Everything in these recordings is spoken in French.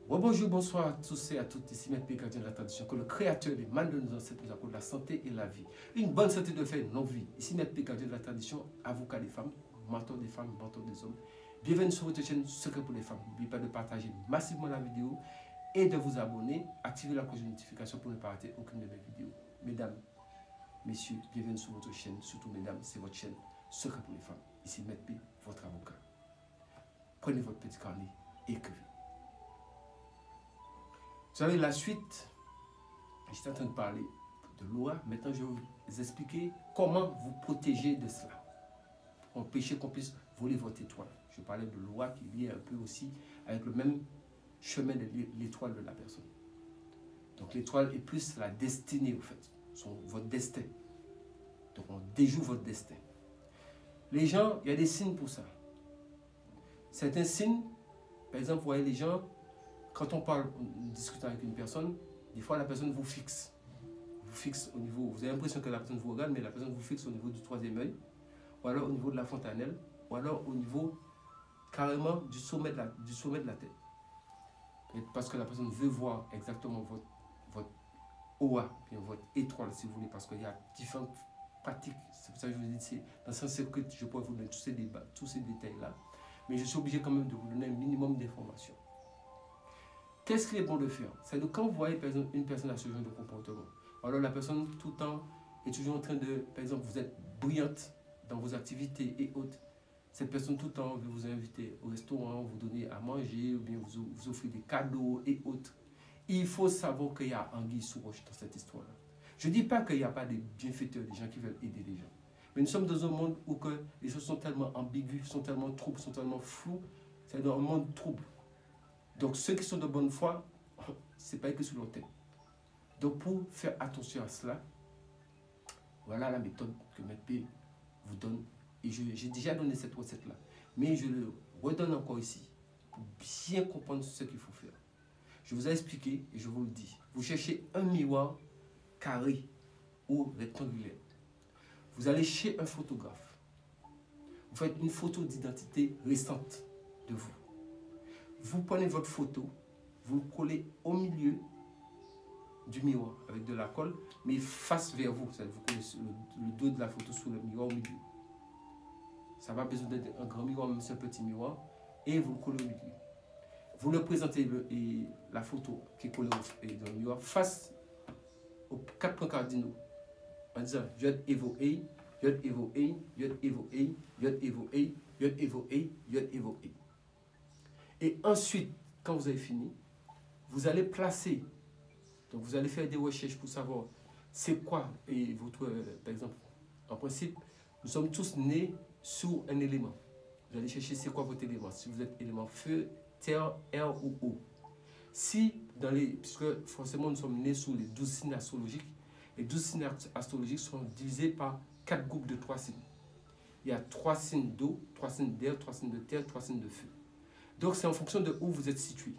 Bonjour, bonsoir à tous et à toutes, ici Maître P. Gardien de la tradition, que le Créateur des mal de nos ancêtres nous accorde la santé et la vie. Une bonne santé de faire nos vies. Ici Maître P. Gardien de la tradition, avocat des femmes, mentor des femmes, mentor des hommes. Bienvenue sur votre chaîne Secret pour les femmes. N'oubliez pas de partager massivement la vidéo et de vous abonner. Activez la cloche de notification pour ne pas rater aucune de mes vidéos. Mesdames, messieurs, bienvenue sur votre chaîne. Surtout mesdames, c'est votre chaîne Secret pour les femmes. Ici Maître P, votre avocat. Prenez votre petit carnet et écrivez. Vous savez, la suite, j'étais en train de parler de loi. Maintenant, je vais vous expliquer comment vous protéger de cela. Pour empêcher qu'on puisse voler votre étoile. Je parlais de loi qui est liée un peu aussi avec le même chemin de l'étoile de la personne. Donc l'étoile est plus la destinée, en fait. Votre destin. Donc on déjoue votre destin. Les gens, il y a des signes pour ça. Certains signes, par exemple, vous voyez les gens, quand on parle, on discute avec une personne, des fois la personne vous fixe. Vous fixe au niveau, vous avez l'impression que la personne vous regarde, mais la personne vous fixe au niveau du troisième œil, ou alors au niveau de la fontanelle, ou alors au niveau carrément du sommet de la tête. Parce que la personne veut voir exactement votre OA, bien votre étoile si vous voulez, parce qu'il y a différentes pratiques. C'est pour ça que je vous dis, dans ce circuit, je pourrais vous donner tous ces détails-là, mais je suis obligé quand même de vous donner un minimum d'informations. Qu'est-ce qu'il est bon de faire? C'est que quand vous voyez par exemple, une personne à ce genre de comportement, alors la personne tout le temps est toujours en train de, par exemple, vous êtes brillante dans vos activités et autres. Cette personne tout le temps veut vous inviter au restaurant, vous donner à manger, ou bien vous offrir des cadeaux et autres. Il faut savoir qu'il y a anguille sous roche dans cette histoire-là. Je ne dis pas qu'il n'y a pas des bienfaiteurs, des gens qui veulent aider les gens. Mais nous sommes dans un monde où que les choses sont tellement ambiguës, sont tellement troubles, sont tellement floues. C'est dans un monde trouble. Donc ceux qui sont de bonne foi, ce n'est pas écrit sur leur tête. Donc pour faire attention à cela, voilà la méthode que Maître P vous donne. Et j'ai déjà donné cette recette-là. Mais je le redonne encore ici, pour bien comprendre ce qu'il faut faire. Je vous ai expliqué et je vous le dis. Vous cherchez un miroir carré ou rectangulaire. Vous allez chez un photographe. Vous faites une photo d'identité récente de vous. Vous prenez votre photo, vous le collez au milieu du miroir avec de la colle, mais face vers vous. Vous collez le dos de la photo sur le miroir au milieu. Ça va besoin d'être un grand miroir, même si c'est un petit miroir, et vous le collez au milieu. Vous le présentez, la photo qui est collée dans le miroir, face aux 4 points cardinaux, en disant Yod Evo Ei, Yod Evo Ei, Yod Evo Ei, Yod Evo Ei, Yod Evo Ei, Yod Evo Ei. Et ensuite, quand vous avez fini, vous allez placer, donc vous allez faire des recherches pour savoir c'est quoi, et votre, par exemple, en principe, nous sommes tous nés sur un élément. Vous allez chercher c'est quoi votre élément, si vous êtes élément feu, terre, air ou eau. Si, puisque forcément nous sommes nés sur les 12 signes astrologiques, les 12 signes astrologiques sont divisés par 4 groupes de 3 signes. Il y a 3 signes d'eau, 3 signes d'air, 3 signes de terre, 3 signes de feu. Donc c'est en fonction de où vous êtes situé,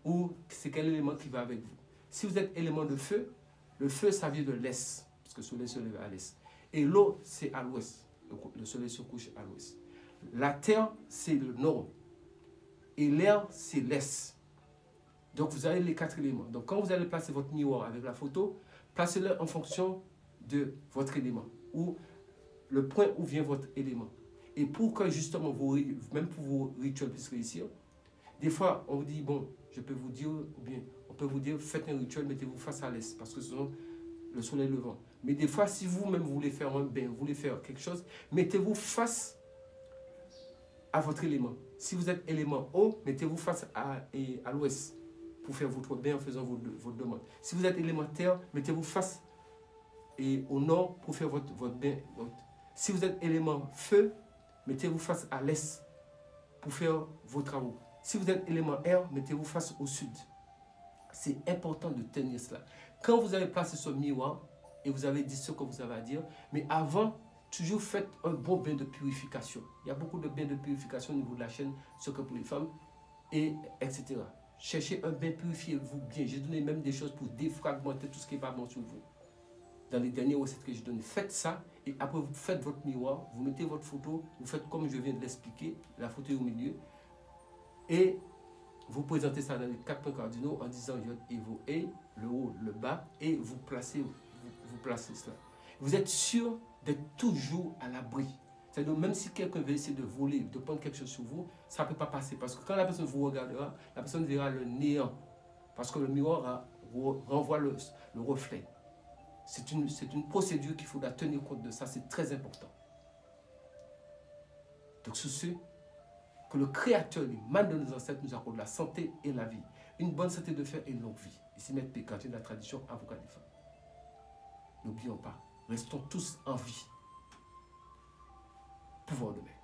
ou c'est quel élément qui va avec vous. Si vous êtes élément de feu, le feu ça vient de l'est, parce que le soleil se lève à l'est. Et l'eau c'est à l'ouest, le soleil se couche à l'ouest. La terre c'est le nord, et l'air c'est l'est. Donc vous avez les 4 éléments. Donc quand vous allez placer votre miroir avec la photo, placez-le en fonction de votre élément, ou le point où vient votre élément. Et pour que justement, même pour vos rituels puissent réussir, des fois on vous dit, bon, je peux vous dire, ou bien on peut vous dire, faites un rituel, mettez-vous face à l'est, parce que ce sont le soleil levant. Mais des fois, si vous-même voulez faire un bain, vous voulez faire quelque chose, mettez-vous face à votre élément. Si vous êtes élément eau, mettez-vous face à l'ouest pour faire votre bain en faisant votre demande. Si vous êtes élément terre, mettez-vous face au nord pour faire votre bain. Si vous êtes élément feu, mettez-vous face à l'est pour faire vos travaux. Si vous êtes élément air, mettez-vous face au sud. C'est important de tenir cela. Quand vous avez placé ce miroir et vous avez dit ce que vous avez à dire, mais avant, toujours faites un bon bain de purification. Il y a beaucoup de bains de purification au niveau de la chaîne, ce que pour les femmes, etc. Cherchez un bain, purifiez-vous bien. J'ai donné même des choses pour défragmenter tout ce qui n'est pas bon sur vous. Dans les dernières recettes que j'ai données, faites ça et après vous faites votre miroir, vous mettez votre photo, vous faites comme je viens de l'expliquer, la photo est au milieu et vous présentez ça dans les 4 points cardinaux en disant Yod et Vo et, le haut, le bas, et vous placez cela. Vous êtes sûr d'être toujours à l'abri. C'est-à-dire, même si quelqu'un veut essayer de voler, de prendre quelque chose sur vous, ça ne peut pas passer. Parce que quand la personne vous regardera, la personne verra le néant. Parce que le miroir renvoie le reflet. C'est une procédure qu'il faudra tenir compte de ça. C'est très important. Donc, sur ce, que le Créateur, l'imam de nos ancêtres, nous accorde la santé et la vie. Une bonne santé de fer et une longue vie. Ici, Maître Pécantin de la tradition avocat des femmes. N'oublions pas, restons tous en vie. Pouvoir de mer.